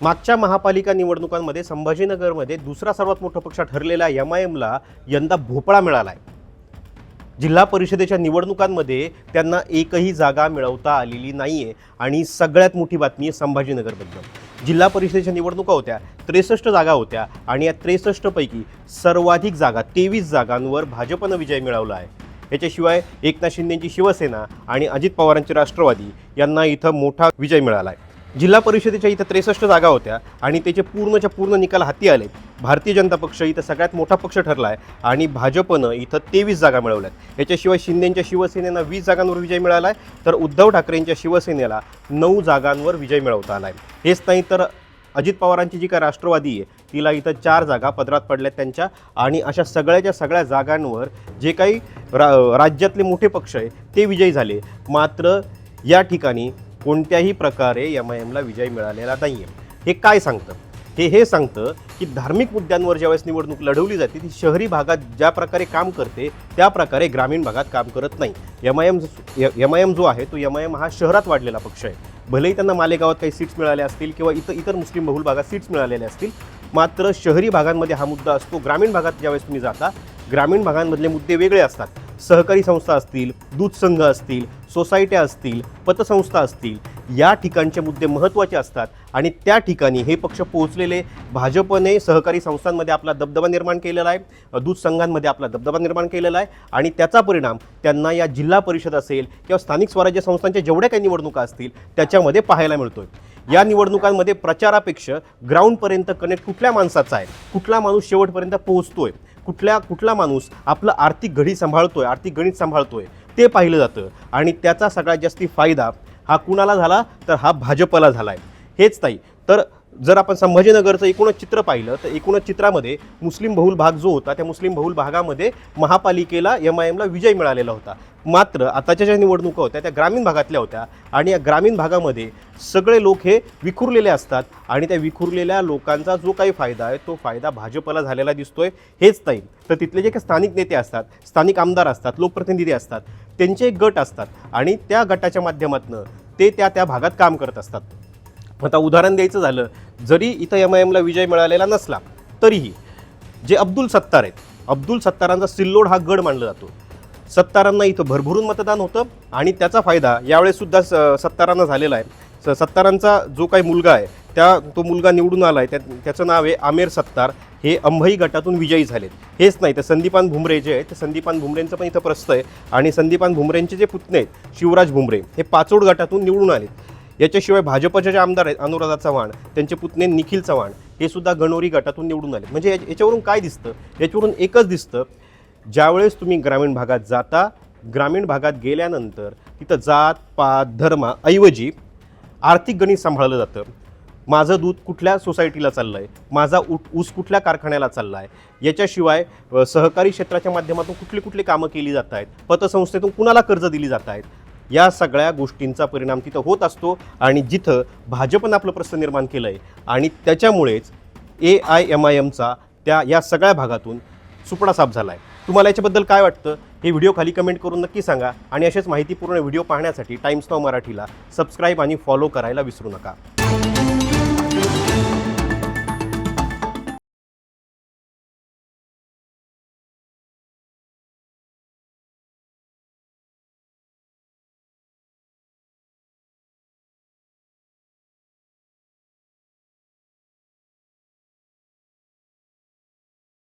मागच्या महापालिका निवडणुकांमध्ये संभाजीनगरमध्ये दुसरा सर्वात मोठा पक्ष ठरलेला MIMला यंदा भोपळा मिळाला आहे। जिल्हा परिषदेच्या निवडणुकांमध्ये त्यांना एकही जागा मिळवता आलेली नाहीये आणि सगळ्यात मोठी बातमी आहे संभाजीनगरबद्दल। जिल्हा परिषदेच्या निवडणुका होत्या, 63 जागा होत्या आणि या 63 पैकी सर्वाधिक जागा 23 जागांवर भाजपनं विजय मिळवला आहे। याच्याशिवाय एकनाथ शिंदेंची शिवसेना आणि अजित पवारांची राष्ट्रवादी यांना इथं मोठा विजय मिळाला आहे। जिल्हा परिषदेच्या इथं 63 जागा होत्या आणि त्याचे पूर्णच्या पूर्ण निकाल हाती आले। भारतीय जनता पक्ष इथं सगळ्यात मोठा पक्ष ठरला आहे आणि भाजपनं इथं 23 जागा मिळवल्यात। याच्याशिवाय शिंदेंच्या शिवसेनेला 20 जागांवर विजय मिळाला आहे, तर उद्धव ठाकरेंच्या शिवसेनेला 9 जागांवर विजय मिळवता आला आहे। हेच नाही तर अजित पवारांची जी काय राष्ट्रवादी आहे तिला इथं 4 जागा पदरात पडल्यात त्यांच्या, आणि अशा सगळ्याच्या सगळ्या जागांवर जे काही राज्यातले मोठे पक्ष आहे ते विजयी झाले। मात्र या ठिकाणी कोणत्याही प्रकारे MIMला विजय मिळालेला नाही आहे। हे काय सांगतं? हे सांगतं की धार्मिक मुद्द्यांवर ज्यावेळेस निवडणूक लढवली जाते ती शहरी भागात ज्या प्रकारे काम करते त्या प्रकारे ग्रामीण भागात काम करत नाही। MIM जो आहे तो MIM हा शहरात वाढलेला पक्ष आहे। भलेही त्यांना मालेगावात काही सीट्स मिळाल्या असतील किंवा इतर मुस्लिम बहुल भागात सीट्स मिळालेल्या असतील, मात्र शहरी भागांमध्ये हा मुद्दा असतो। ग्रामीण भागात ज्यावेळेस तुम्ही जाता, ग्रामीण भागांमधले मुद्दे वेगळे असतात। सहकारी संस्था असतील, दूध संघ असतील, सोसायट्या असतील, पतसंस्था असतील, या ठिकाणचे मुद्दे महत्त्वाचे असतात आणि त्या ठिकाणी हे पक्ष पोहोचलेले। भाजपने सहकारी संस्थांमध्ये आपला दबदबा निर्माण केलेला आहे, दूध संघांमध्ये आपला दबदबा निर्माण केलेला आहे आणि त्याचा परिणाम त्यांना या जिल्हा परिषद असेल किंवा स्थानिक स्वराज्य संस्थांच्या जेवढ्या काही निवडणुका असतील त्याच्यामध्ये पाहायला मिळतोय। या निवडणुकांमध्ये प्रचारापेक्षा ग्राउंडपर्यंत कनेक्ट कुठल्या माणसाचा आहे, कुठला माणूस शेवटपर्यंत पोहोचतोय, कुठला माणूस आपलं आर्थिक घडी सांभाळतोय, आर्थिक गणित सांभाळतोय ते पाहिलं जातं आणि त्याचा सगळ्यात जास्ती फायदा हा कुणाला झाला तर हा भाजपला झाला आहे। हेच नाही तर जर आपण संभाजीनगरचं एकूणच चित्र पाहिलं तर एकूणच चित्रामध्ये मुस्लिम बहुल भाग जो होता त्या मुस्लिम बहुल भागामध्ये महापालिकेला MIMला विजय मिळालेला होता। मात्र आताच्या ज्या निवडणुका होत्या त्या ग्रामीण भागातल्या होत्या आणि या ग्रामीण भागामध्ये सगळे लोक हे विखुरलेले असतात आणि त्या विखुरलेल्या लोकांचा जो काही फायदा आहे तो फायदा भाजपला झालेला दिसतोय। हेच नाही तर तिथले जे काही स्थानिक नेते असतात, स्थानिक आमदार असतात, लोकप्रतिनिधी असतात, त्यांचे एक गट असतात आणि त्या गटाच्या माध्यमातून ते त्या भागात काम करत असतात। आता उदाहरण द्यायचं झालं, जरी इथं MIMला विजय मिळालेला नसला तरीही जे अब्दुल सत्तार आहेत, अब्दुल सत्तारांचा सिल्लोड हा गड मानला जातो। सत्तारांना इथं भरभरून मतदान होतं आणि त्याचा फायदा यावेळेससुद्धा सत्तारांना झालेला आहे। सत्तारांचा जो काही मुलगा आहे तो मुलगा निवडून आला आहे, त्याचं नाव आहे आमेर सत्तार। हे अंभई गटातून विजयी झालेत। हेच नाही तर संदीपान भुमरे जे आहेत ते संदीपान भुमरेंचं पण इथं प्रस्त आहे आणि संदीपान भुमरेंचे जे पुतणे आहेत शिवराज भुमरे हे पाचोड गटातून निवडून आलेत। याच्याशिवाय भाजपचे जे आमदार आहेत अनुराधा चव्हाण, त्यांचे पुतणे निखिल चव्हाण हे सुद्धा गणोरी गटातून निवडून आले। म्हणजे याच्यावरून काय दिसतं? याच्यावरून एकच दिसतं, ज्यावेळेस तुम्ही ग्रामीण भागात जाता, ग्रामीण भागात गेल्यानंतर तिथं जात पात धर्माऐवजी आर्थिक गणित सांभाळलं जातं। माझं दूध कुठल्या सोसायटीला चाललं आहे, माझा ऊस कुठल्या कारखान्याला चालला आहे, याच्याशिवाय सहकारी क्षेत्राच्या माध्यमातून कुठली कामं केली जात आहेत, पतसंस्थेतून कुणाला कर्ज दिली जात आहेत, या सगळ्या गोष्टींचा परिणाम तिथं होत असतो आणि जिथं भाजपनं आपलं प्रश्न निर्माण केलं आहे आणि त्याच्यामुळेच AIMIMचा या सगळ्या भागातून सुपडा साफ झाला आहे। तुम्हाला याच्याबद्दल काय वाटतं हे व्हिडिओ खाली कमेंट करून नक्की सांगा आणि असेच माहितीपूर्ण व्हिडिओ पाहण्यासाठी टाइम्स नाऊ मराठीला सबस्क्राईब आणि फॉलो करायला विसरू नका।